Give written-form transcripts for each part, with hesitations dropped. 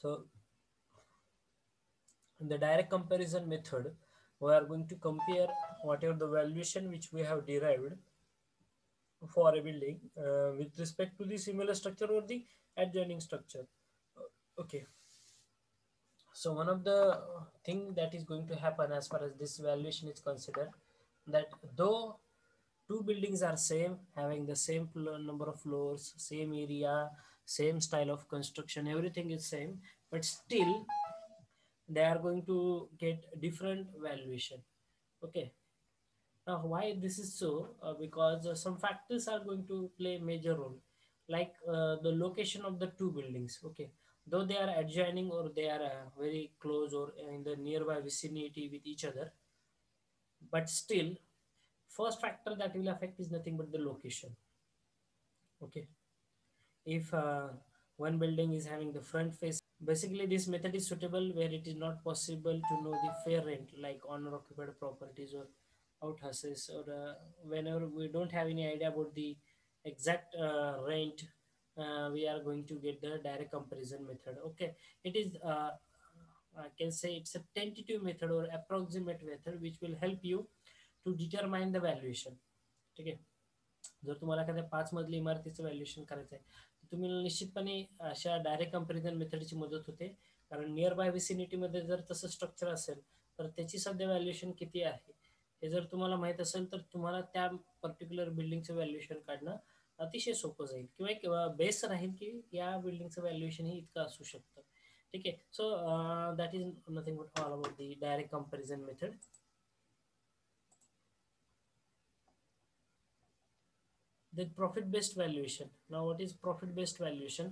So in the direct comparison method, we are going to compare whatever the valuation which we have derived for a building with respect to the similar structure or the adjoining structure. Okay, so one of the thing that is going to happen as far as this valuation is considered, that though two buildings are same, having the same number of floors, same area, same style of construction, everything is same, but still they are going to get different valuation. Okay, now why this is so? Because some factors are going to play major role, like the location of the two buildings. Okay, though they are adjoining or they are very close or in the nearby vicinity with each other, but still first factor that will affect is nothing but the location. Okay, if one building is having the front face, basically this method is suitable where it is not possible to know the fair rent like owner occupied properties or outhouses, or whenever we don't have any idea about the exact rent, we are going to get the direct comparison method. Okay, it is I can say it's a tentative method or approximate method which will help you to determine the valuation. ठीक आहे, जर तुम्हाला एखाद्या 5 मजली इमारतीचं valuation करायचं आहे, तर तुम्ही निश्चितपणे अशा डायरेक्ट कंपॅरिझन मेथडची मदत होते. कारण नियर बाय विसिनिटीमध्ये जर तसं स्ट्रक्चर असेल तर त्याची सध्या व्हॅल्युएशन किती आहे हे जर तुम्हाला माहीत असेल तर तुम्हाला त्या पर्टिक्युलर बिल्डिंगचं व्हॅल्युएशन काढणं अतिशय सोपं जाईल, किंवा एक बेस राहील की या बिल्डिंगचं व्हॅल्युएशन हे इतकं असू शकतं. ठीक आहे, so that is nothing but all about the direct comparison method. The profit based valuation. Now what is profit based valuation?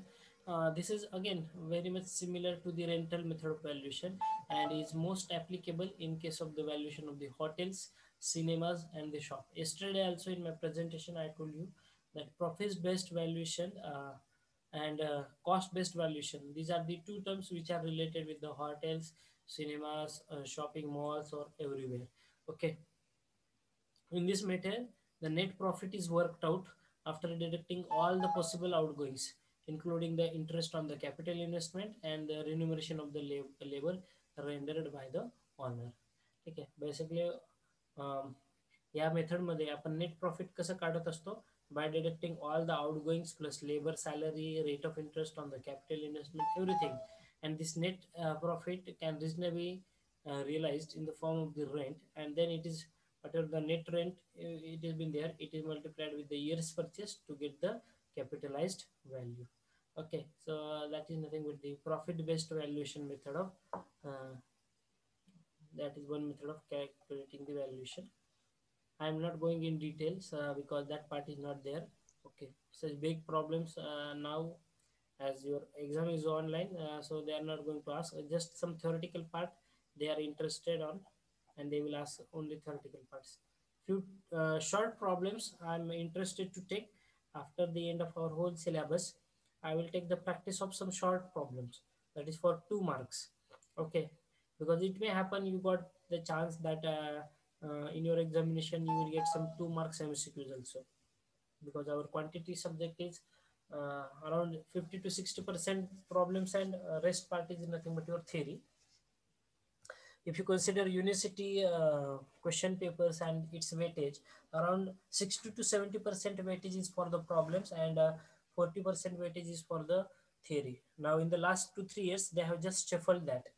This is again very much similar to the rental method of valuation and is most applicable in case of the valuation of the hotels, cinemas and the shop. Yesterday also in my presentation I told you that profit based valuation and cost based valuation, these are the two terms which are related with the hotels, cinemas, shopping malls or everywhere. Okay, in this method, the net profit is worked out after deducting all the possible outgoings, including the interest on the capital investment and the remuneration of the labor rendered by the owner. ठीक आहे, basically या मेथडमध्ये आपण net profit कसं काढत असतो, by deducting all the outgoings plus labor salary, rate of interest on the capital investment, everything, and this net profit can reasonably realized in the form of the rent, and then it is whatever the net rent it has been there, it is multiplied with the years purchase to get the capitalized value. Okay, so that is nothing but the profit based valuation method of that is one method of calculating the valuation. I am not going in details because that part is not there. Okay, such big problems now as your exam is online, so they are not going to ask just some theoretical part they are interested on, and they will ask only theoretical parts. Few short problems I'm interested to take after the end of our whole syllabus. I will take the practice of some short problems, that is for 2 marks. Okay, because it may happen you got the chance that in your examination you will get some 2 marks MCQs also, because our quantity subject is around 50 to 60% problems, and rest part is nothing but your theory. If you consider university question papers and its weightage, around 60 to 70% weightage is for the problems, and 40% weightage is for the theory. Now in the last 2 3 years they have just shuffled that,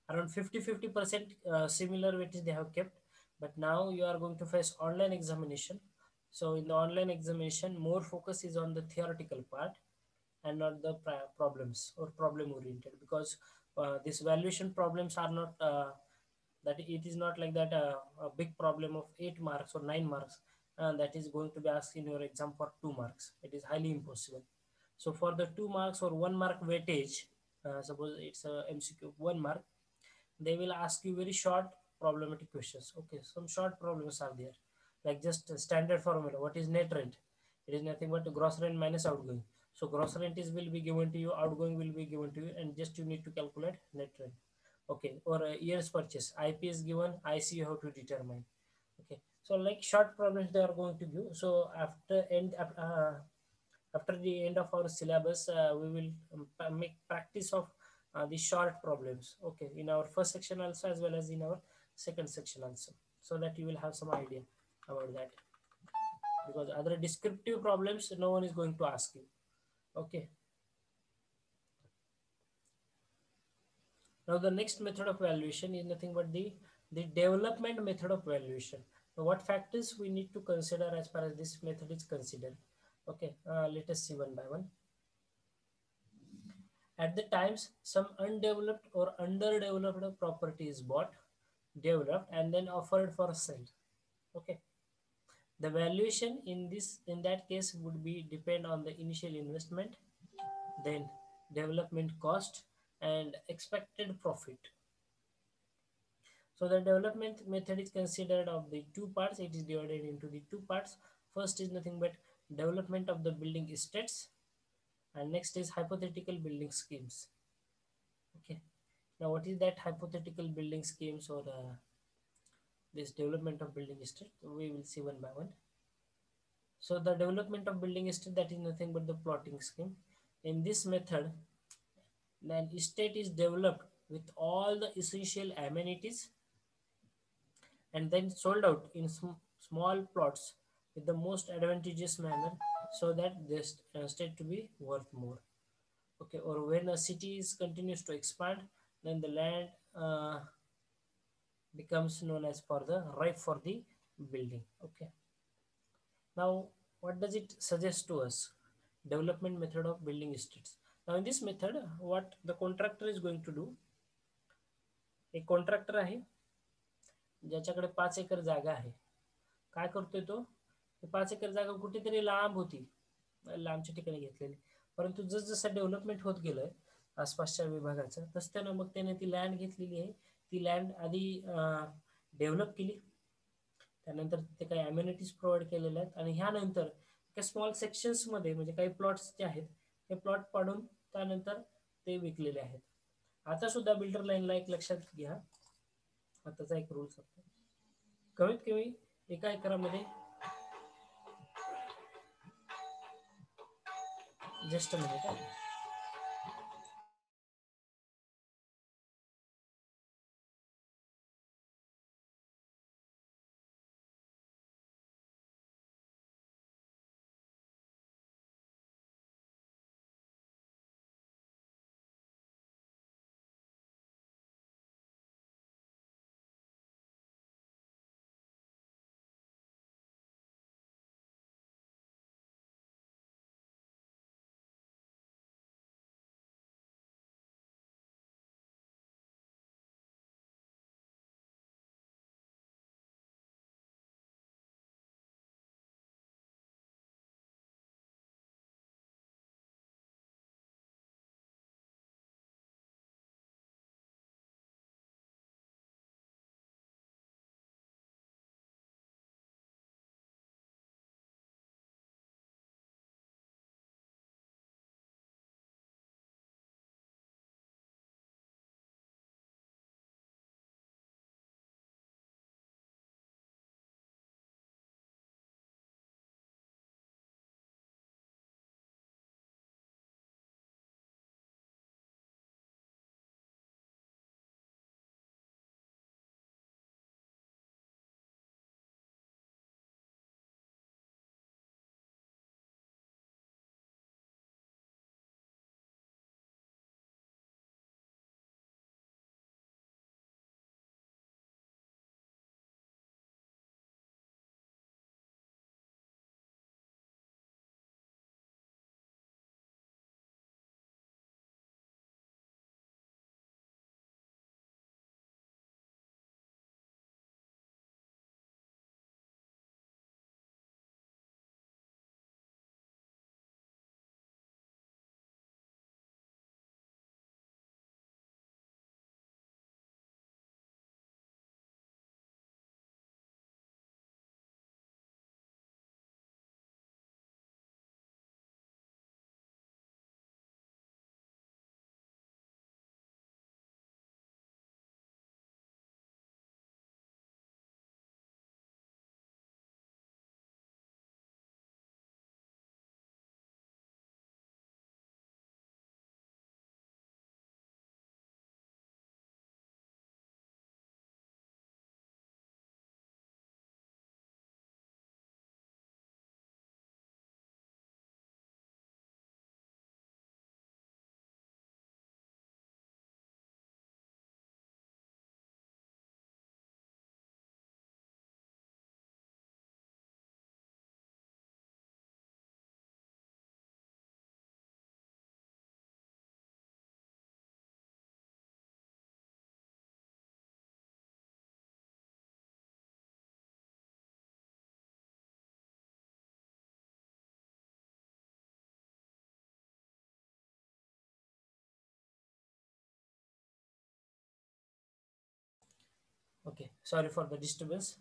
around 50% similar weightage they have kept. But now you are going to face online examination, so in the online examination more focus is on the theoretical part and not the problems or problem oriented, because these valuation problems are not that it is not like that a big problem of 8 marks or 9 marks that is going to be asked in your exam for 2 marks. It is highly impossible. So for the 2 marks or 1 mark weightage, suppose it's a MCQ 1 mark, they will ask you very short problematic questions. Okay, some short problems are there, like just a standard formula. What is net rent? It is nothing but gross rent minus outgoing. So gross rent is will be given to you, outgoing will be given to you, and just you need to calculate net rent. Okay, or years purchase, IP is given, IC you have to determine. Okay, so like short problems they are going to give. So after the end of our syllabus, we will make practice of the short problems, okay, in our first section also as well as in our second section also, so that you will have some idea about that, because other descriptive problems no one is going to ask you. Okay, now the next method of valuation is nothing but the development method of valuation. Now what factors we need to consider as far as this method is considered? Okay, let us see one by one. At the times some undeveloped or underdeveloped property is bought, developed, and then offered for sale. Okay, the valuation in that case would be depend on the initial investment, then development cost, and expected profit. So the development method is considered of the two parts. It is divided into the two parts. First is nothing but development of the building estates, and next is hypothetical building schemes. Okay. Now, what is that hypothetical building schemes or this development of building estate? We will see one by one. So the development of building estate, that is nothing but the plotting scheme. In this method, an estate is developed with all the essential amenities and then sold out in small plots with the most advantageous manner, so that this estate to be worth more. Okay, or when a city is continues to expand, then the land becomes known as for the ripe for the building. Okay, now what does it suggest to us? Development method of building estates. Now in this method, what the contractor is going to do, एक contractor आहे ज्याच्याकडे 5 acre जागा आहे. काय करतोय तो, 5 acre जागा कुठेतरी लांब होती, लांबच्या ठिकाणी घेतलेली, परंतु जसजसं डेव्हलपमेंट होत गेलं आसपासच्या विभागाचं, तसं त्यानं मग त्याने ती लँड घेतलेली आहे. ती लँड आधी डेव्हलप केली, त्यानंतर ते काही अम्युनिटीज प्रोव्हाइड केलेल्या आहेत, आणि ह्यानंतर काही स्मॉल सेक्शन्समध्ये म्हणजे काही प्लॉट्स जे आहेत हे प्लॉट पाडून त्यानंतर ते विकलेले आहेत. आता सुद्धा बिल्डर लाईनला एक लक्षात घ्या, आताचा एक रूल सांगतो, कमीत कमी 1 एकरामध्ये just a minute Okay, sorry for the disturbance.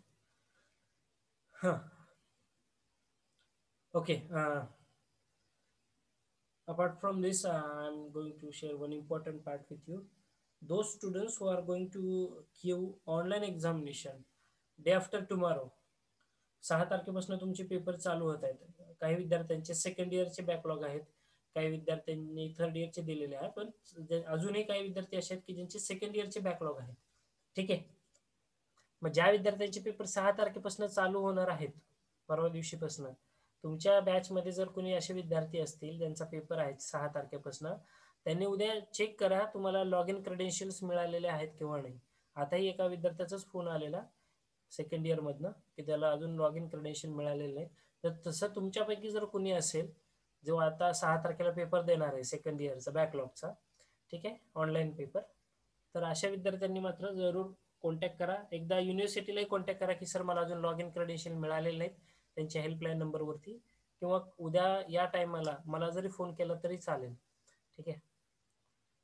Huh. Okay, apart from this, I'm going to share one important part with you. Those students who are going to give online examination day after tomorrow, 6 तारखेपासून तुमचे paper चालू होत आहेत. काही विद्यार्थ्यांचे second इयरचे backlog आहेत, काही विद्यार्थ्यांनी थर्ड इयरचे दिलेले आहे, पण अजूनही काही विद्यार्थी असे आहेत की ज्यांचे सेकंड इयरचे बॅकलॉग आहेत. ठीक आहे. मग ज्या विद्यार्थ्यांचे पेपर 6 तारखेपासून चालू होणार आहेत, परवा दिवशीपासून, तुमच्या बॅचमध्ये जर कोणी असे विद्यार्थी असतील ज्यांचा पेपर आहे 6 तारखेपासून, त्यांनी उद्या चेक करा तुम्हाला लॉग इन क्रेडेन्शियल्स मिळालेले आहेत किंवा नाही. आताही एका विद्यार्थ्याचाच फोन आलेला सेकंड इयरमधनं की त्याला अजून लॉग इन क्रेडेन्शियल मिळालेलं नाही. तर तसं तुमच्यापैकी जर कोणी असेल जो आता 6 तारखेला पेपर देणार आहे सेकंड इयरचा बॅकलॉगचा, ठीक आहे, ऑनलाईन पेपर, तर अशा विद्यार्थ्यांनी मात्र जरूर कॉन्टॅक्ट करा. एकदा युनिव्हर्सिटीलाही कॉन्टॅक्ट करा की सर मला अजून लॉग इन क्रेडेन्शियल मिळालेले नाहीत त्यांच्या हेल्पलाईन नंबरवरती, किंवा उद्या या टायमाला मला जरी फोन केला तरी चालेल. ठीक आहे.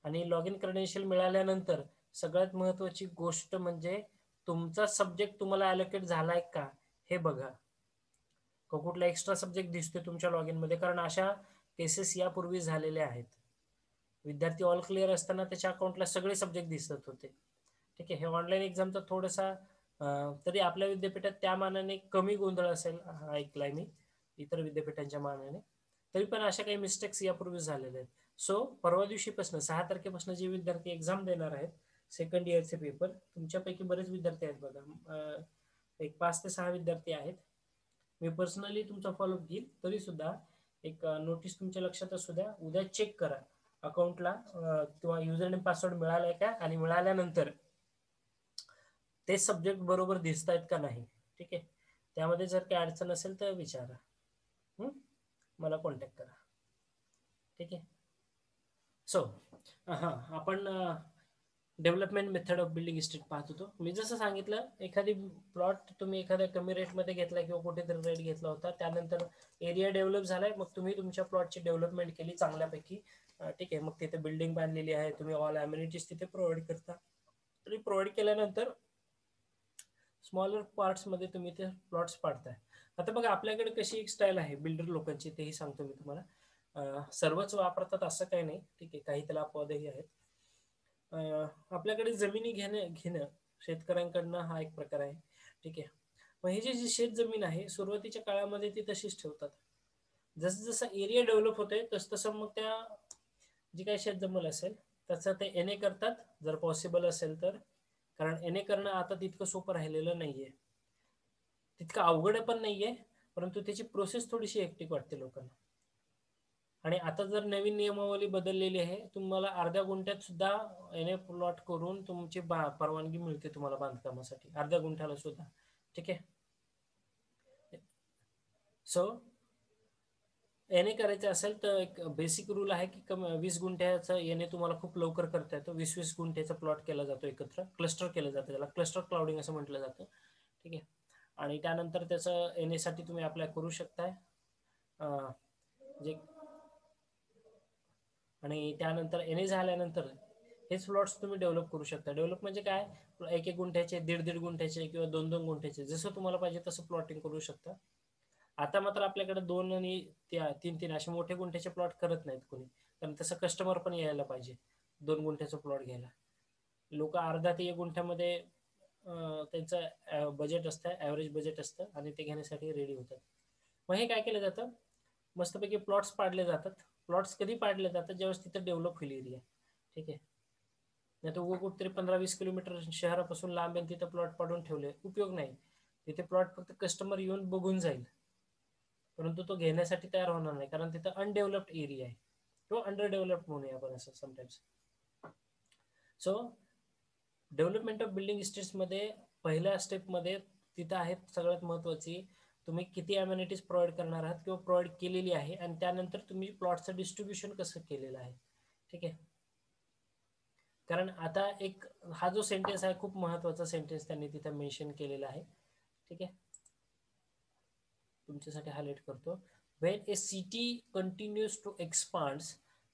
आणि लॉग इन क्रेडेन्शियल मिळाल्यानंतर सगळ्यात महत्त्वाची गोष्ट म्हणजे तुमचा सब्जेक्ट तुम्हाला ॲलोकेट झालाय का हे बघा. कुठला एक्स्ट्रा सब्जेक्ट दिसतोय तुमच्या लॉग इनमध्ये, कारण अशा केसेस यापूर्वी झालेल्या आहेत. विद्यार्थी ऑल क्लिअर असताना त्याच्या अकाउंटला सगळे सब्जेक्ट दिसत होते. ठीक आहे. हे ऑनलाईन एक्झामचा थोडासा तरी आपल्या विद्यापीठात त्या मानाने कमी गोंधळ असेल ऐकलाय मी इतर विद्यापीठांच्या मानाने, तरी पण अशा काही मिस्टेक्स यापूर्वी झालेल्या आहेत. सो परवा दिवशीपासून 6 तारखेपासून जे विद्यार्थी एक्झाम देणार आहेत सेकंड इयरचे पेपर, तुमच्यापैकी बरेच विद्यार्थी आहेत बघा, एक 5 ते 6 विद्यार्थी आहेत. मी पर्सनली तुमचा फॉलोअप घेईल, तरी सुद्धा एक नोटीस तुमच्या लक्षात असू द्या, उद्या चेक करा अकाउंटला किंवा युजर नेम पासवर्ड मिळालाय का, आणि मिळाल्यानंतर ते सब्जेक्ट बरोबर दिसत आहेत का नाही. ठीक आहे. त्यामध्ये जर काही अडचण असेल तर विचारा, मला कॉन्टॅक्ट करा. ठीक आहे. सो हां, आपण development method of building estate पाहत होतो. मी जसं सांगितलं, एखादी प्लॉट तुम्ही एखाद्या कमी रेटमध्ये घेतला किंवा कुठेतरी रेट घेतला होता, त्यानंतर एरिया डेव्हलप झालाय, मग तुम्ही तुमच्या प्लॉटची डेव्हलपमेंट केली चांगल्यापैकी. ठीक आहे. मग तिथे बिल्डिंग बांधलेली आहे, तुम्ही ऑल अम्युनिटीज तिथे प्रोव्हाइड करता. आणि प्रोव्हाइड केल्यानंतर स्मॉलर पार्ट्समध्ये तुम्ही ते प्लॉट्स पाडताय. आता बघा आपल्याकडे कशी एक स्टाईल आहे बिल्डर लोकांची, तेही सांगतो मी तुम्हाला. सर्वच वापरतात असं काही नाही. ठीक आहे. काही त्याला अपवादही आहेत. आपल्याकडे जमिनी घेणं शेतकऱ्यांकडनं हा एक प्रकार आहे. ठीक आहे. मग ही जी शेत जमीन आहे सुरुवातीच्या काळामध्ये ती तशीच ठेवतात. जसं जसं एरिया डेव्हलप होतोय तसं तसं मग त्या जी काही शेत जमीन असेल त्याचं ते एन ए करतात जर पॉसिबल असेल तर, कारण एन ए करणं आता तितकं सोपं राहिलेलं नाहीये, तितकं अवघड पण नाहीये, परंतु त्याची प्रोसेस थोडीशी हेक्टिक वाटते लोकांना. आणि आता जर नवीन नियमावली बदललेली आहे, तुम्हाला अर्ध्या गुंठ्यात सुद्धा एन ए प्लॉट करून तुमची परवानगी मिळते तुम्हाला बांधकामासाठी, अर्ध्या गुंठ्याला सुद्धा. ठीक आहे. सो एन ए करायचं असेल तर एक बेसिक रूल आहे की 20 गुंठ्याचं एन ए तुम्हाला खूप लवकर करता येतो. 20-20 गुंठ्याचा प्लॉट केला जातो एकत्र, क्लस्टर केलं जातं, त्याला क्लस्टर क्लाउडिंग असं म्हटलं जातं. ठीक आहे. आणि त्यानंतर त्याचं एन एसाठी तुम्ही अप्लाय करू शकताय. जे आणि त्यानंतर एन ए झाल्यानंतर हेच प्लॉट्स तुम्ही डेव्हलप करू शकता. डेव्हलप म्हणजे काय, 1-1 गुंठ्याचे, 1.5-1.5 गुंठ्याचे किंवा 2-2 गुंठ्याचे, जसं तुम्हाला पाहिजे तसं प्लॉटिंग करू शकता. आता मात्र आपल्याकडे 2 आणि 3-3 असे मोठे गुंठ्याचे प्लॉट करत नाहीत कोणी, कारण तसं कस्टमर पण यायला पाहिजे 2 गुंठ्याचा प्लॉट घ्यायला. लोक अर्धा ते 1 गुंठ्यामध्ये त्यांचं बजेट असतं, ॲव्हरेज बजेट असतं, आणि ते घेण्यासाठी रेडी होतात. मग हे काय केलं जातं, मस्तपैकी प्लॉट्स पाडले जातात. प्लॉट्स कधी पाडले जातात, ज्यावेळेस तिथं डेव्हलप होईल एरिया. ठीक आहे. नाही तर उगं कुठेतरी 15-20 किलोमीटर शहरापासून लांब आहे तिथं प्लॉट पाडून ठेवले उपयोग नाही. तिथे प्लॉट फक्त कस्टमर येऊन बघून जाईल, परंतु तो घेण्यासाठी तयार होणार नाही, कारण तिथं अनडेव्हलप्ड एरिया आहे किंवा अंडर डेव्हलप्ड म्हणूया आपण असं sometimes. So development of building इस्टेट्समध्ये पहिल्या स्टेपमध्ये तिथं आहेत सगळ्यात महत्त्वाची, तुम्ही किती अम्युनिटीज प्रोव्हाइड करणार आहात किंवा प्रोव्हाइड केलेली आहे, आणि त्यानंतर तुम्ही प्लॉटचं डिस्ट्रीब्युशन कसं केलेलं आहे. ठीक आहे. कारण आता एक हा जो सेंटेन्स आहे खूप महत्त्वाचा सेंटेन्स त्यांनी तिथं मेन्शन केलेला आहे. ठीक आहे. तुमच्यासाठी हायलाइट करतो. when a city continues to expand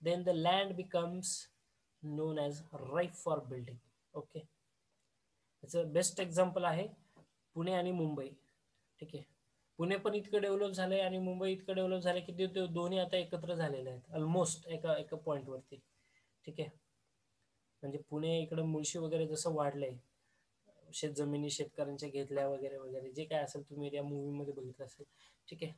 then the land becomes known as ripe for building. Okay. याचं बेस्ट एक्झाम्पल आहे पुणे आणि मुंबई. ठीक आहे, पुणे पण इतकं डेव्हलप झालंय आणि मुंबई इतकं डेव्हलप झालंय की ते दोन्ही आता एकत्र झालेले आहेत ऑलमोस्ट एका एका पॉईंटवरती. ठीक आहे, म्हणजे पुणे इकडं मुळशी वगैरे जसं वाढलंय, शेतजमिनी शेतकऱ्यांच्या घेतल्या वगैरे वगैरे जे काय असेल तुम्ही त्या मूवीमध्ये बघितलं असेल. ठीक आहे,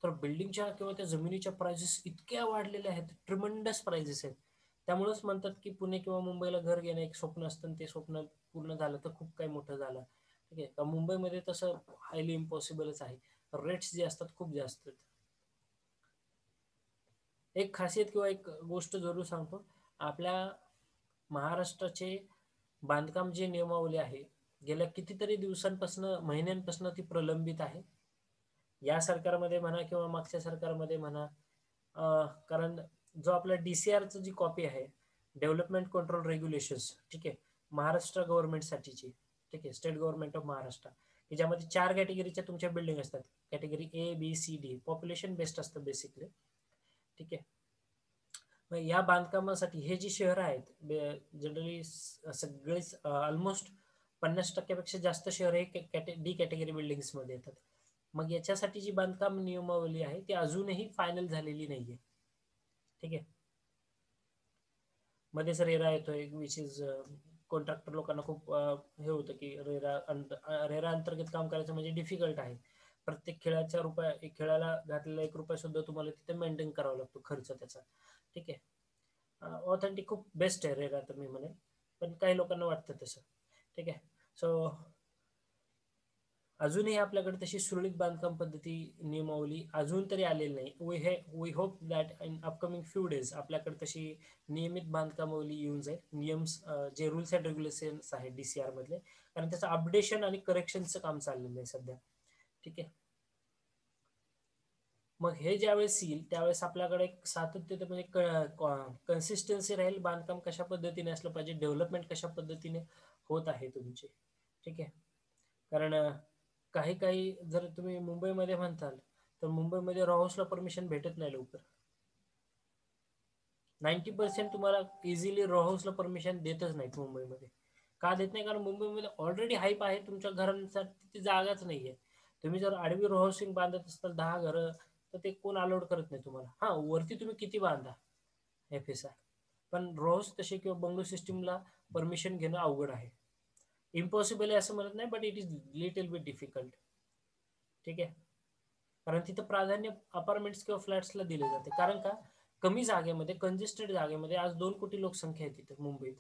तर बिल्डिंगच्या किंवा त्या जमिनीच्या प्राइसेस इतक्या वाढलेल्या आहेत, ट्रिमंडस प्राइसेस आहेत. त्यामुळेच म्हणतात की पुणे किंवा मुंबईला घर घेणं एक स्वप्न असतं आणि ते स्वप्न पूर्ण झालं तर खूप काही मोठं झालं. ठीक आहे, तर मुंबईमध्ये तसं हायली इम्पॉसिबलच आहे. रेट्स जे असतात खूप जास्त आहेत. एक खासियत किंवा एक गोष्ट जरूर सांगतो, आपल्या महाराष्ट्राचे बांधकाम जे नियमावली आहे गेल्या कितीतरी दिवसांपासून महिन्यांपासून ती प्रलंबित आहे. या सरकारमध्ये म्हणा किंवा मागच्या सरकारमध्ये म्हणा, कारण जो आपला DCRचं जी कॉपी आहे, डेव्हलपमेंट कंट्रोल रेग्युलेशन्स, ठीक आहे, महाराष्ट्र गव्हर्नमेंटसाठीची, ठीक आहे, स्टेट गव्हर्नमेंट ऑफ महाराष्ट्र, की ज्यामध्ये 4 कॅटेगरीच्या तुमच्या बिल्डिंग असतात. Category A B C D population based असतं बेसिकली. ठीक आहे, मग या बांधकामासाठी हे जी शहरं आहेत जनरली सगळेच ऑलमोस्ट 50% जास्त शहर हे डी कॅटेगरी बिल्डिंग्समध्ये येतात. मग याच्यासाठी जी बांधकाम नियमावली आहे ती अजूनही फायनल झालेली नाहीये. ठीक आहे, मध्येच रेरा येतोय विच इज कॉन्ट्रॅक्टर लोकांना खूप हे होतं की रेरा अंतर्गत काम करायचं म्हणजे डिफिकल्ट आहे. प्रत्येक खेळाच्या रुपया एक खेळाला घातलेला 1 रुपया सुद्धा तुम्हाला तिथे मेंटेन करावा लागतो खर्च त्याचा. ठीक आहे, ऑथेंटिक खूप बेस्ट आहे रेरा तर मी म्हणेन, पण काही लोकांना वाटतं तसं. ठीक आहे, सो अजूनही आपल्याकडे तशी सुरळीत बांधकाम पद्धती नियमावली अजून तरी आलेली नाही. We hope that in upcoming few days आपल्याकडे तशी नियमित बांधकामावली येऊन जाईल. जे रूल्स अँड रेग्युलेशन्स आहेत DCR मधले, कारण त्याचं अपडेशन आणि करेक्शनचं काम चाललेलं आहे सध्या. ठीक आहे, मग हे ज्यावेळेस येईल त्यावेळेस आपल्याकडे एक सातत्य म्हणजे कन्सिस्टन्सी राहील, बांधकाम कशा पद्धतीने असलं पाहिजे, डेव्हलपमेंट कशा पद्धतीने होत आहे तुमचे. ठीक आहे, कारण काही काही जर तुम्ही मुंबईमध्ये म्हणताल तर मुंबईमध्ये रॉ हाऊसला परमिशन भेटत नाही लवकर. 90% तुम्हाला इझिली रॉ हाऊसला परमिशन देतच नाहीत मुंबईमध्ये. का देत नाही? कारण मुंबईमध्ये ऑलरेडी हाईप आहे, तुमच्या घरांसाठी ती जागाच नाहीये. तुम्ही जर आडवी रॉ हाऊसिंग बांधत असताल 10 घरं, तर ते कोण अलाउड करत नाही तुम्हाला. हा, वरती तुम्ही किती बांधा FSR, पण रॉ हाऊस तसे किंवा बंगलो सिस्टीमला परमिशन घेणं अवघड आहे. इम्पॉसिबल आहे असं म्हणत नाही, but it is little bit difficult. ठीक आहे, कारण तिथं प्राधान्य अपार्टमेंट्स किंवा फ्लॅट्सला दिले जाते. कारण का, कमी जागेमध्ये कंजेस्टेड जागेमध्ये आज 2 कोटी लोकसंख्या आहे तिथे मुंबईत,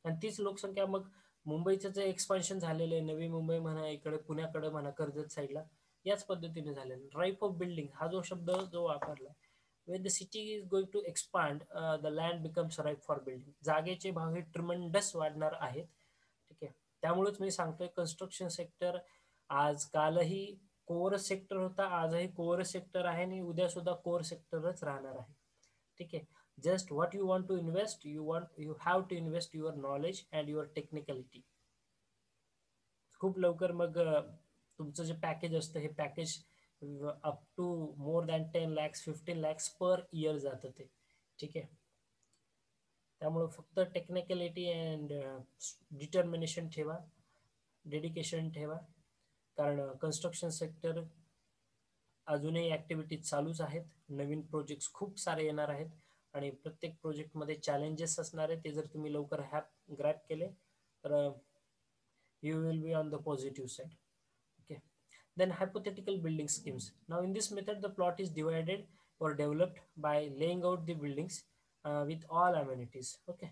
आणि तीच लोकसंख्या मग मुंबईचं जे एक्सपान्शन झालेलं आहे, नवी मुंबई म्हणा, इकडे पुण्याकडे म्हणा, कर्जत साईडला, याच पद्धतीने झालेलं. राईप ऑफ बिल्डिंग हा जो शब्द जो वापरला, when the city is going to expand, the land becomes ripe for building. जागेचे भाव हे ट्रिमंडस वाढणार आहेत. ठीक आहे, त्यामुळेच मी सांगतोय कन्स्ट्रक्शन सेक्टर आज कालही कोर सेक्टर होता, आजही कोर सेक्टर आहे आणि उद्या सुद्धा कोर सेक्टरच राहणार आहे. ठीक आहे, just what you want to invest, you have to invest your knowledge and your technicality. खूप लवकर मग तुमचं जे पॅकेज असतं हे package up to more than 10 lakhs 15 lakhs per year जातं ते. ठीक आहे, त्यामुळे फक्त टेक्निकॅलिटी अँड डिटर्मिनेशन ठेवा, डेडिकेशन ठेवा, कारण कन्स्ट्रक्शन सेक्टर अजूनही ॲक्टिव्हिटीज चालूच आहेत. नवीन प्रोजेक्ट्स खूप सारे येणार आहेत आणि प्रत्येक प्रोजेक्टमध्ये चॅलेंजेस असणार आहेत. ते जर तुम्ही लवकर ग्रॅप केले तर you will be on the positive side. Okay, then hypothetical building schemes. Now in this method the plot is divided or developed by laying out the buildings with all amenities. Okay,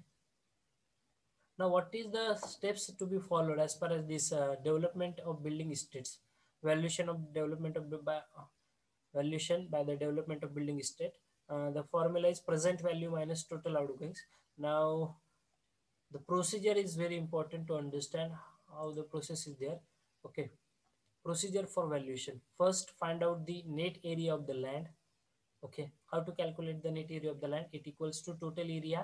now what is the steps to be followed as far as this development of building estates, valuation of development of valuation by the development of building estate. The formula is present value minus total outgoings. Now the procedure is very important to understand how the process is there. Okay, procedure for valuation: first find out the net area of the land. Okay, how to calculate the net area of the land? It equals to total area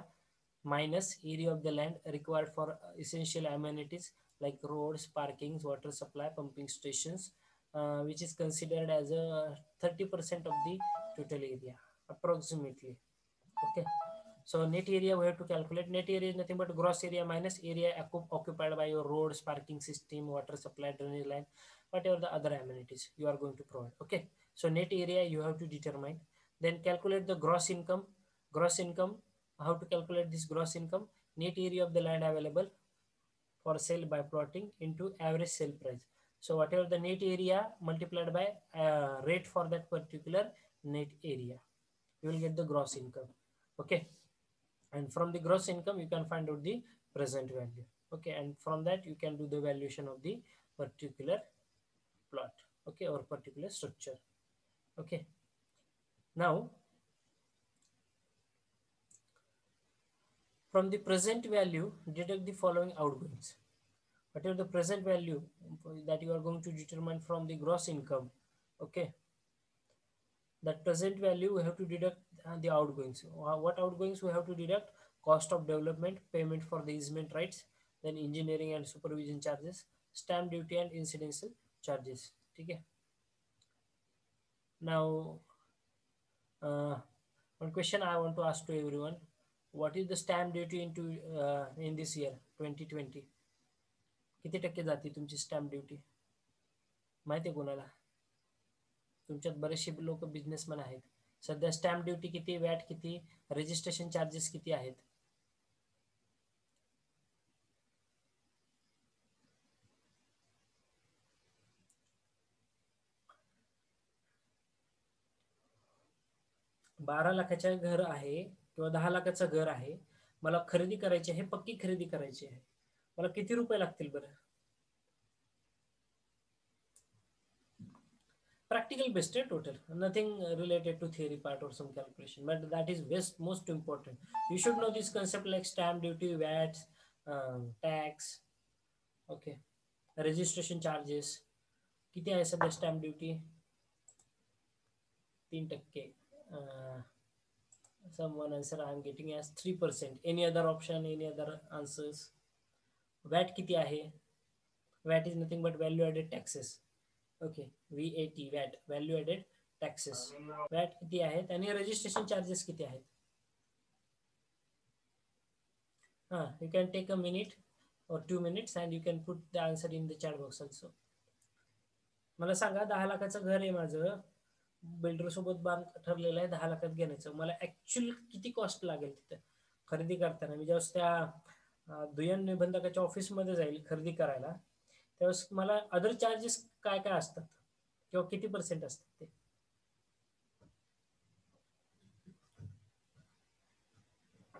minus area of the land required for essential amenities like roads, parkings, water supply, pumping stations, which is considered as a 30% of the total area approximately. Okay, So net area we have to calculate. Net area is nothing but gross area minus area occupied by your roads, parking system, water supply, drainage line, whatever the other amenities you are going to provide. Okay. So net area you have to determine. Then calculate the gross income. Gross income. How to calculate this gross income? Net area of the land available for sale by plotting into average sale price. So whatever the net area multiplied by rate for that particular net area, you will get the gross income. Okay. And from the gross income you can find out the present value. Okay. And from that you can do the valuation of the particular plot. Okay. Or particular structure. Okay. Now from the present value deduct the following outgoings. Whatever the present value that you are going to determine from the gross income. Okay. That present value we have to deduct the outgoings. What outgoings we have to deduct? Cost of development, payment for the easement rights, then engineering and supervision charges, stamp duty and incidental charges. Okay. Now one question I want to ask to everyone: what is the stamp duty in this year 2020? किती टक्के जाते तुमची stamp duty माहिती आहे कोणाला? तुमच्यात बरेचसे लोक बिझनेसमॅन आहेत. सध्या स्टॅम्प ड्युटी किती, वॅट किती, रजिस्ट्रेशन चार्जेस किती आहेत? बारा लाखाचं घर आहे किंवा 10 लाखाचं घर आहे, मला खरेदी करायची आहे, पक्की खरेदी करायची आहे, मला किती रुपये लागतील बरं? Practical based total, nothing related to theory part or some calculation, but that is most important. You should know this concept like stamp duty, VAT, tax. Okay. Registration charges किती आहे सध्या stamp duty? 3%. Someone answer I am getting as 3%. Any other option, any other answers? VAT किती आहे? VAT is nothing but value added taxes. ओके. VAT, VAT, value added taxes. VAT किती आहेत आणि registration charges किती आहेत? हां, you can take a minute or 2 minutes and you can put the answer in the chat box also. मला सांगा, 10 लाखाचं घर आहे माझं, बिल्डर सोबत बांध ठरलेलं आहे 10 लाखात घेण्याचं, मला ऍक्च्युअल किती कॉस्ट लागेल तिथं खरेदी करताना? मी ज्यावेळेस त्या दुय्यम निबंधकाच्या ऑफिसमध्ये जाईल खरेदी करायला, त्यावेळेस मला अदर चार्जेस काय काय असतात किंवा किती % असतात ते?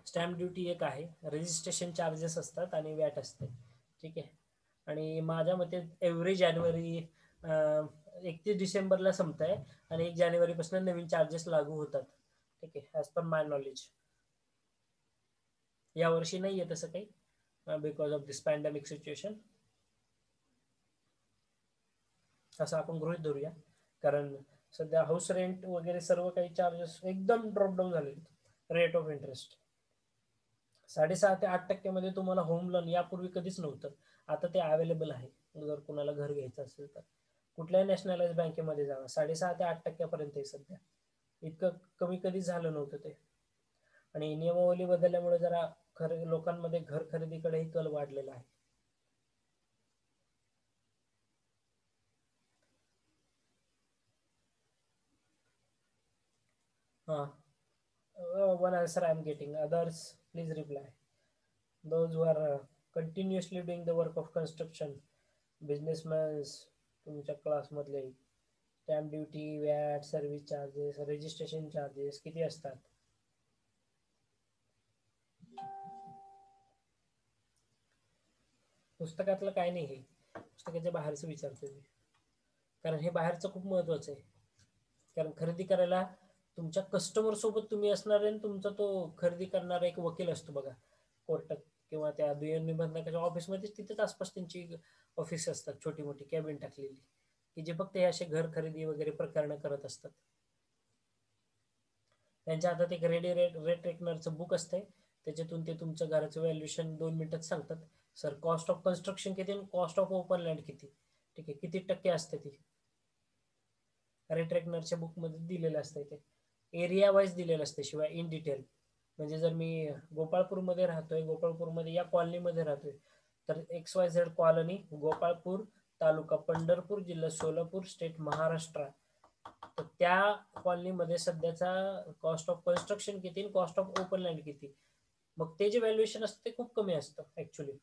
स्टॅम्प ड्युटी एक आहे, रजिस्ट्रेशन चार्जेस असतात आणि वॅट असते. ठीक आहे. आणि माझ्या मते एव्हरी जानेवारी 31 डिसेंबरला संपत आहे आणि 1 जानेवारीपासून नवीन चार्जेस लागू होतात. ठीक आहे, ॲज पर माय नॉलेज. यावर्षी नाही आहे तसं काही because of this pandemic situation, असं आपण गृहीत धरूया. कारण सध्या हाऊस रेंट वगैरे सर्व काही चार्जेस एकदम ड्रॉपडाऊन झाले. रेट ऑफ इंटरेस्ट 6.5 ते 8% मध्ये तुम्हाला होम लोन यापूर्वी कधीच नव्हतं, आता ते अवेलेबल आहे. जर कोणाला घर घ्यायचं असेल तर कुठल्याही नॅशनलाइज बँकेमध्ये जावा, 6.5 ते 8% आहे सध्या. इतकं कमी कधीच झालं नव्हतं ते. आणि नियमावली बदलल्यामुळे जरा लोकांमध्ये घर खरेदीकडेही कल वाढलेला आहे. One answer I am getting. Others, please reply. Those who are continuously doing the work of construction, businessmen, तुमच्या क्लासमधले, stamp duty, VAT, service charges, registration charges किती असतात? पुस्तकातलं काय नाही, हे पुस्तकाच्या बाहेरचं विचारतोय मी, कारण हे बाहेरचं खूप महत्वाचं आहे. कारण खरेदी करायला तुमच्या कस्टमर सोबत तुम्ही असणार आहे, तुमचा तो खरेदी करणारा एक वकील असतो बघा कोर्टात किंवा त्या दुय्यम निबंधकाच्या ऑफिसमध्ये, तिथेच आसपास त्यांची ऑफिस असतात, छोटी मोठी कॅबिन टाकलेली, की जे फक्त हे असे घर खरेदी वगैरे प्रकरणं करत असतात. त्यांच्या हातात एक रेट रेकनरचं बुक असतंय, त्याच्यातून ते तुमचं घराचं व्हॅल्युएशन 2 मिनिटात सांगतात. सर कॉस्ट ऑफ कन्स्ट्रक्शन किती आणि कॉस्ट ऑफ ओपन लँड किती, ठीक आहे, किती टक्के असते ती रेट रेकनरच्या बुकमध्ये दिलेलं असतं. ते एरिया वाईज दिलेलं असतं, शिवाय इन डिटेल म्हणजे जर मी गोपाळपूरमध्ये राहतोय, गोपाळपूरमध्ये या कॉलनीमध्ये राहतोय, तर XYZ कॉलनी, गोपाळपूर, तालुका पंढरपूर, जिल्हा सोलापूर, स्टेट महाराष्ट्र. तर त्या कॉलनीमध्ये सध्याचा कॉस्ट ऑफ कन्स्ट्रक्शन किती, कॉस्ट ऑफ ओपन लँड किती, मग ते जे व्हॅल्युएशन असतं ते खूप कमी असतं ऍक्च्युली.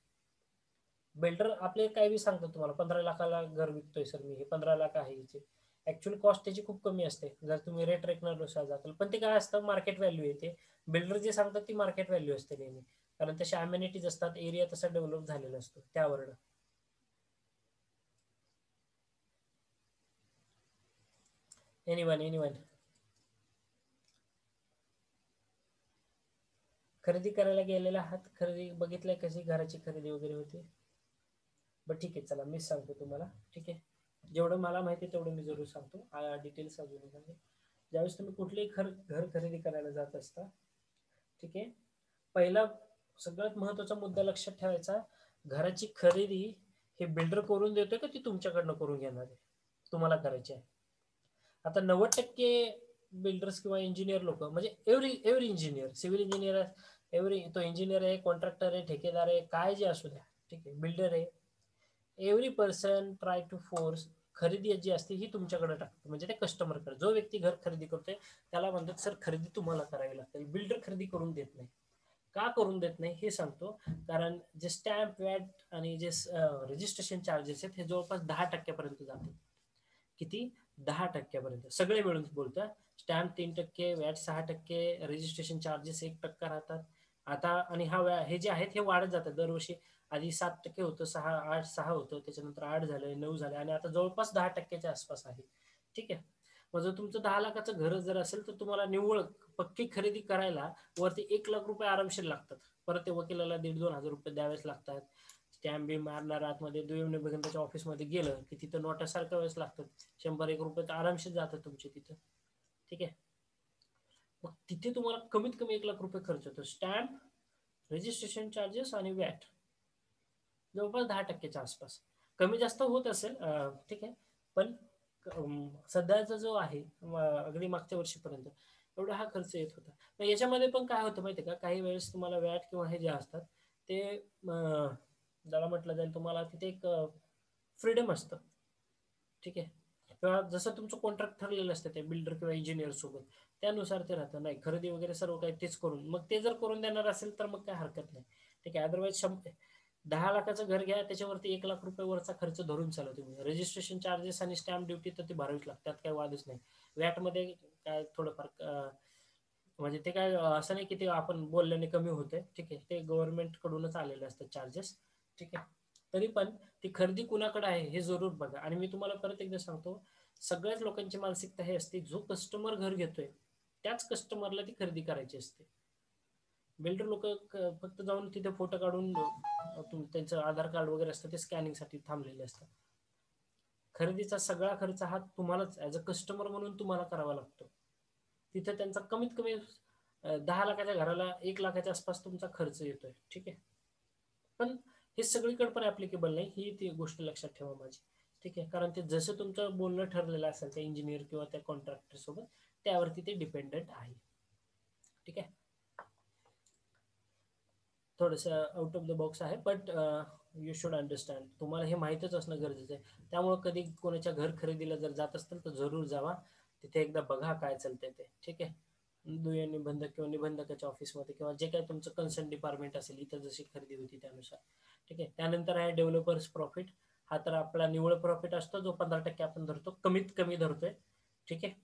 बिल्डर आपले काय बी सांगतो तुम्हाला 15 लाखाला घर विकतोय सर मी, हे 15 लाख आहे याचे, ऍक्च्युअली कॉस्ट त्याची खूप कमी असते जर तुम्ही रेट रेकनरनुसार जाताल. पण ते काय असतं, मार्केट व्हॅल्यू येते. बिल्डर जे सांगतात ती मार्केट व्हॅल्यू असते नेहमी, कारण तशा अम्युनिटीज असतात, एरिया तसा डेव्हलप झालेला असतो त्यावर. एनिवन खरेदी करायला गेलेला आहात, खरेदी बघितलंय कशी घराची खरेदी वगैरे होते. बरं ठीक आहे, चला मीच सांगतो तुम्हाला. ठीक आहे, जेवढं मला माहिती आहे तेवढं मी जरूर सांगतो, डिटेल्स अजून सांगतो. ज्यावेळेस तुम्ही कुठलेही घर खरेदी करायला जात असता, ठीक आहे, पहिला सगळ्यात महत्वाचा मुद्दा लक्षात ठेवायचा, घराची खरेदी हे बिल्डर करून देतोय का ती तुमच्याकडनं करून घेणार आहे, तुम्हाला करायची आहे. आता 90% बिल्डर्स किंवा इंजिनियर लोक, म्हणजे एव्हरी इंजिनियर, सिव्हिल इंजिनियर, तो इंजिनियर आहे, कॉन्ट्रॅक्टर आहे, ठेकेदार आहे, काय जे असू द्या, ठीक आहे, बिल्डर आहे, every person try to force खरेदी जी असते ही तुमच्याकडे टाकतो, म्हणजे ते कस्टमरकडे, जो व्यक्ती घर खरेदी करतोय त्याला म्हणतात सर खरेदी तुम्हाला करावी लागते. बिल्डर खरेदी करून देत नाही. का करून देत नाही हे सांगतो. कारण जे स्टॅम्प वॅट आणि जे रजिस्ट्रेशन चार्जेस आहेत हे जवळपास 10% जातात. किती? 10% सगळे मिळून बोलतं. स्टॅम्प 3%, वॅट 6%, रजिस्ट्रेशन चार्जेस 1% राहतात. आता आणि हे जे आहेत हे वाढत जातात दरवर्षी. आधी 7% होतं, 6 होतं, त्याच्यानंतर 8 झालं, 9 झालं, आणि आता जवळपास 10%च्या आसपास आहे. ठीक आहे. मग जर तुमचं 10 लाखाचं घर जर असेल तर तुम्हाला निव्वळ पक्की खरेदी करायला वरती 1 लाख रुपये आरामशीर लागतात. परत ते वकिलाला 1,500-2,000 रुपये द्यावेच लागतात. स्टॅम्प बी मारणार, आतमध्ये दुय्यम निबंधकाच्या ऑफिसमध्ये गेलं की तिथं नोटा सारखं वेळेस लागतात. 100-1 रुपये तर आरामशीर जातात तुमचे तिथं. ठीक आहे. मग तिथे तुम्हाला कमीत कमी 1 लाख रुपये खर्च होतो. स्टॅम्प, रजिस्ट्रेशन चार्जेस आणि वॅट जवळपास 10%च्या आसपास. कमी जास्त होत असेल, ठीक आहे, पण सध्याचा जो आहे अगदी मागच्या वर्षीपर्यंत एवढा हा खर्च येत होता. मग याच्यामध्ये पण काय होतं माहिती आहे का, काही वेळेस तुम्हाला वॅट किंवा हे जे असतात ते ज्याला म्हटलं जाईल तुम्हाला तिथे एक फ्रीडम असतं. ठीक आहे. किंवा जसं तुमचं कॉन्ट्रॅक्ट ठरलेलं असतं त्या बिल्डर किंवा इंजिनियर सोबत, त्यानुसार ते राहतं. नाही खरेदी वगैरे सर्व काही तेच करून, मग ते जर करून देणार असेल तर मग काय हरकत नाही. ठीक आहे. अदरवाईज 10 लाखाचं घर घ्या, त्याच्यावरती 1 लाख रुपये वरचा खर्च धरून चाला तुम्ही. रजिस्ट्रेशन चार्जेस आणि स्टॅम्प ड्युटी तर ती भरावीच लागतात, त्यात काही वादच नाही. वॅटमध्ये काय थोडंफार म्हणजे ते काय असं नाही की ते आपण बोलल्याने कमी होते. ठीक आहे, ते गव्हर्नमेंट कडूनच आलेले असतात चार्जेस. ठीक आहे. तरी पण ती खरेदी कुणाकडे आहे हे जरूर बघा. आणि मी तुम्हाला परत एकदा सांगतो, सगळ्याच लोकांची मानसिकता हे असते, जो कस्टमर घर घेतोय त्याच कस्टमरला ती खरेदी करायची असते. बिल्डर लोक फक्त जाऊन तिथे फोटो काढून त्यांचं आधार कार्ड वगैरे असतं ते स्कॅनिंगसाठी थांबलेले असतात. खरेदीचा सगळा खर्च हा तुम्हालाच ऍज अ कस्टमर म्हणून तुम्हाला करावा लागतो. तिथे त्यांचा कमीत कमी 10 लाखाच्या घराला 1 लाखाच्या आसपास तुमचा खर्च येतोय. ठीक आहे. पण हे सगळीकडे पण ऍप्लिकेबल नाही, ही ती गोष्ट लक्षात ठेवा माझी. ठीक आहे. कारण ते जसं तुमचं बोलणं ठरलेलं असेल त्या इंजिनियर किंवा त्या कॉन्ट्रॅक्टर सोबत, त्यावरती ते डिपेंडेंट आहे. ठीक आहे. थोडंसं आउट ऑफ द बॉक्स आहे, बट यू शुड अंडरस्टँड. तुम्हाला हे माहीतच असणं गरजेचं आहे. त्यामुळे कधी कोणाच्या घर खरेदीला जर जात असतील तर जरूर जावा, तिथे एकदा बघा काय चालतंय ते. ठीक आहे. दुय्यम निबंधक किंवा निबंधकाच्या ऑफिसमध्ये किंवा जे काही तुमचं कन्सर्न डिपार्टमेंट असेल इथं जशी खरेदी होती त्यानुसार. ठीक आहे. त्यानंतर आहे डेव्हलपर्स प्रॉफिट. हा तर आपला निव्वळ प्रॉफिट असतो, जो 15% आपण धरतो, कमीत कमी धरतोय. ठीक आहे.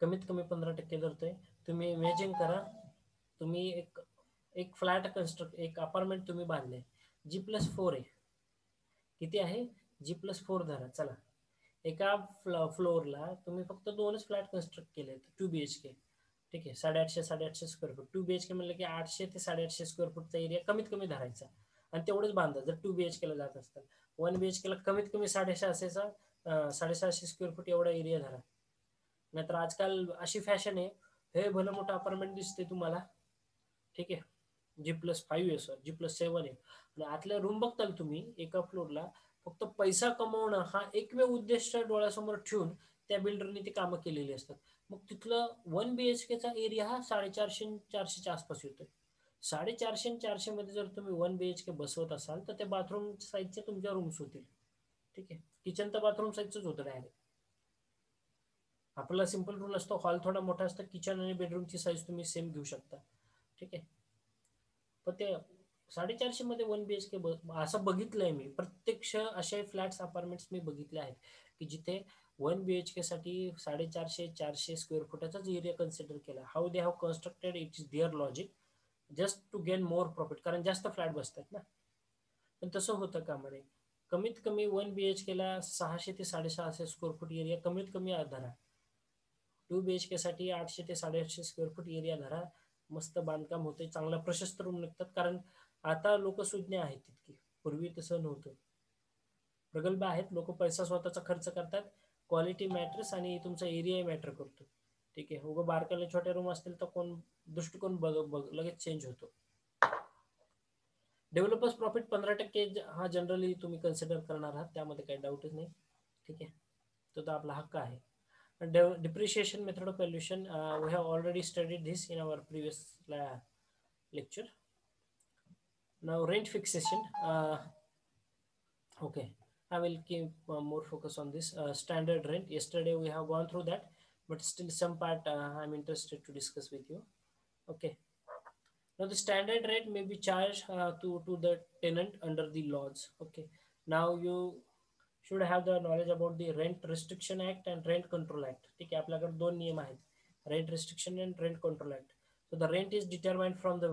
कमीत कमी 15% धरतोय. तुम्ही इमॅजिन करा, तुम्ही एक एक फ्लॅट एक अपार्टमेंट तुम्ही बांधले, G+4 आहे. किती आहे? G+4 धरा चला. एका फ्लोअरला तुम्ही फक्त 2च फ्लॅट कन्स्ट्रक्ट केले, 2 BHK. ठीक आहे. 850 स्क्वेअर फूट. 2 BHK म्हणलं की 800 ते 850 स्क्वेअर फूटचा एरिया कमीत कमी धरायचा आणि तेवढंच बांधा जर 2 BHK ला जात असतात. 1 BHK ला कमीत कमी 650 स्क्वेअर फूट एवढा एरिया धरा. नाहीतर आजकाल अशी फॅशन आहे, हे भलं मोठं अपार्टमेंट दिसते तुम्हाला, ठीक आहे, G+5 आहे सर, G+7 आहे, आणि आतल्या रूम बघताल तुम्ही एका फ्लोअरला फक्त पैसा कमवणं हा एकमेव उद्देश डोळ्यासमोर ठेवून त्या बिल्डरने ते कामं केलेली असतात. मग तिथलं 1 BHKचा एरिया हा 450-400च्या आसपास येतोय. 450-400 मध्ये जर तुम्ही 1 BHK बसवत असाल तर त्या बाथरूम साईजच्या तुमच्या रूम्स होतील. ठीक आहे, किचन तर बाथरूम साईजच होतं डायरेक्ट. आपला सिंपल रूल असतो, हॉल थोडा मोठा असतो, किचन आणि बेडरूमची साईज तुम्ही सेम घेऊ शकता. ठीक आहे, पण ते 450 मध्ये 1 BHK असं बघितलंय मी, प्रत्यक्ष असे फ्लॅट्स अपार्टमेंट्स मी बघितले आहेत की जिथे 1 BHK साठी 450-400 स्क्वेअर फुटाचाच एरिया कन्सिडर केला. How they have constructed, it is there logic, just to gain more profit, कारण जास्त फ्लॅट बसतात ना. पण तसं होतं कामा नये. कमीत कमी 1 BHKला 600 ते 650 स्क्वेअर फूट एरिया कमीत कमी धरा. 2 BHK साठी 800 ते 850 स्क्वेअर फूट एरिया धरा. मस्त बांधकाम होते, चांगला प्रशस्त रूम निघतात. कारण आता लोक सुज्ञ आहेत तितकी, पूर्वी तसं नव्हतं. प्रगल्भ आहेत लोक, पैसा स्वतःचा खर्च करतात. क्वालिटी मॅटर्स आणि तुमचा एरिया मॅटर करतो. ठीक आहे, उगं बारकाले छोटे रूम असतील तर कोण दृष्टिकोन लगेच चेंज होतो. डेव्हलपर्स प्रॉफिट 15% हा जनरली तुम्ही कन्सिडर करणार आहात, त्यामध्ये काही डाऊटच नाही. ठीक आहे, तो तर आपला हक्क आहे. Depreciation method of valuation, we have already studied this in our previous lecture. Now rent fixation, okay, I will keep more focus on this. Standard rent, yesterday we have gone through that, but still some part I'm interested to discuss with you. Okay, now the standard rate may be charged to the tenant under the laws. Okay, now you should have the knowledge about the Rent Restriction Act and Rent Control Act. ठीक आहे, आपल्याकडे दोन नियम आहेत, Rent Restriction and Rent Control Act. So the rent is determined from the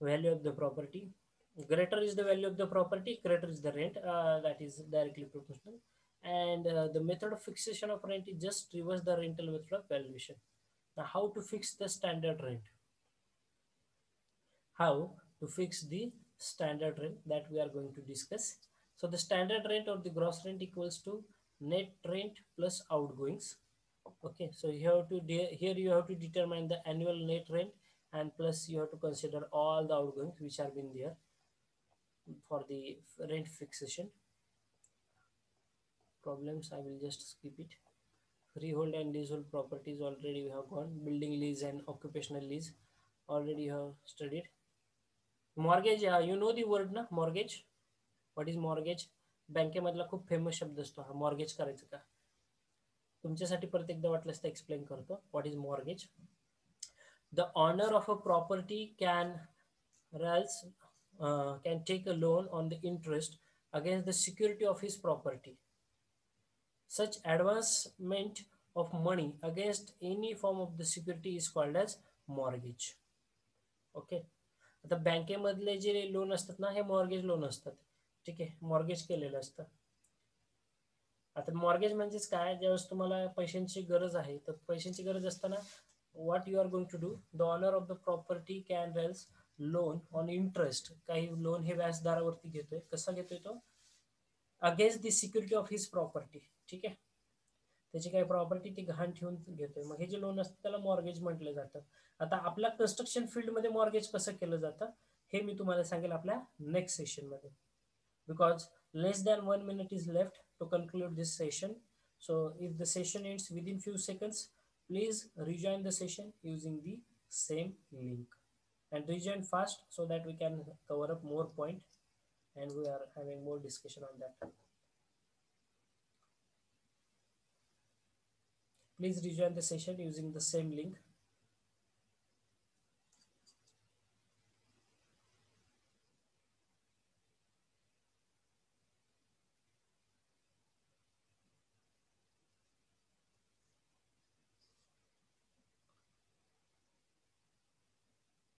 value of the property. Greater is the value of the property, greater is the rent. That is directly proportional. And the method of fixation of rent is just reverse the rental method of valuation. Now, how to fix the standard rent? How to fix the standard rent, that we are going to discuss. So the standard rent or the gross rent equals to net rent plus outgoings. Okay, so you have to here you have to determine the annual net rent, and plus you have to consider all the outgoings which have been there for the rent fixation. Problems, I will just skip it. Freehold and leasehold properties already we have gone. Building lease and occupational lease already you have studied. Mortgage, you know the word ना, mortgage. What is mortgage? बँकेमधला खूप famous शब्द असतो हा, mortgage करायचं का. तुमच्यासाठी परत एकदा वाटलंच तर एक्सप्लेन करतो. What is mortgage? The owner of a property can take a loan on the interest against the security of his property. Such advancement of money against any form of the security is called as mortgage. Okay, आता बँकेमधले जे loan असतात ना, हे mortgage loan असतात. ठीक आहे, mortgage केलेलं असतं. आता मॉर्गेज म्हणजेच काय, ज्यावेळेस तुम्हाला पैशांची गरज आहे, तर पैशांची गरज असताना what you are going to do, the owner of the property can raise loan on interest. काही लोन हे व्याजदरावरती घेतोय. कसा घेतोय तो? Against the security of his property. ठीक आहे, त्याची काही प्रॉपर्टी ती गहाण ठेवून घेतोय. मग हे जे लोन असतं त्याला मॉर्गेज म्हटलं जातं. आता आपल्या कन्स्ट्रक्शन फील्डमध्ये मॉर्गेज कसं केलं जातं हे मी तुम्हाला सांगेल आपल्या नेक्स्ट सेशनमध्ये. Because less than 1 minute is left to conclude this session. So if the session ends within few seconds, please rejoin the session using the same link, and rejoin fast so that we can cover up more point and we are having more discussion on that. Please rejoin the session using the same link.